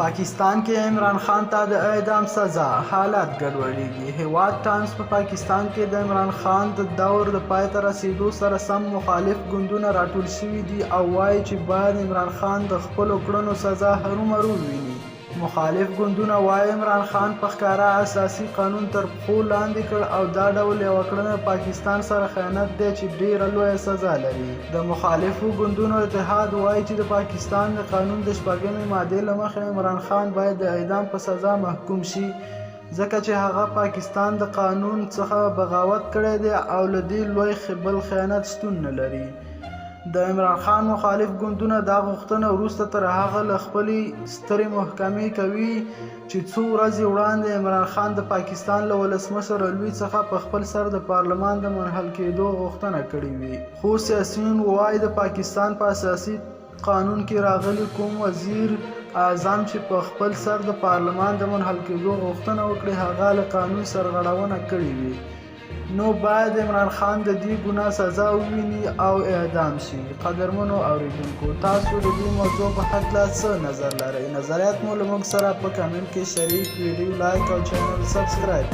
پاکستان کې عمران خان ته د اعدام سزا، حالات ګډوډېږي. هیواد ټایمز په پاکستان کې د عمران خان د دور د پای ته رسېدو سره سم مخالف ګوندونه راټول شوي دي او وایي چې باید عمران خان د خپلو کړنو سزا هرومرو وویني. مخالف ګوندونه وایي عمران خان په ښکاره اساسي قانون تر پښو لاندې کړ او دا ډول یوه کړنه پاکستان سره خیانت دی چې ډېره لویه سزا لري. د مخالفو ګوندونو اتحاد وایي چې د پاکستان د قانون د 6مې مادې له مخې عمران خان باید د اعدام په سزا محکوم شي ځکه چې هغه پاکستان د قانون څخه بغاوت کړی دی او له دې لوی بل خیانت شتون نه لري. د عمران خان مخالف ګوندونه دا غوښتنه وروسته تر هغه له خپلې سترې محکمې کوي چې څو ورځې وړاندې عمران خان د پاکستان له ولسمشر الوي څخه په خپل سر د پارلمان د منحل کېدو غوښتنه کړې وي. خو سیاسیون وایي د پاکستان په اساسي قانون کې راغلی کوم وزیر اعظم چې په خپل سر د پارلمان د منحل کېدو غوښتنه وکړي هغه له قانون سرغړونه کړې وي. نو باید عمران خان د دې ګناه سزا وویني او اعدام شي. قدرمنو اوریدونکو، تاسو د دې موضوع په هکله څه نظر لرئ؟ نظریات مو له موږ سره په کمنټ کې شریک، ویډیو لایک او چینل سبسکرایب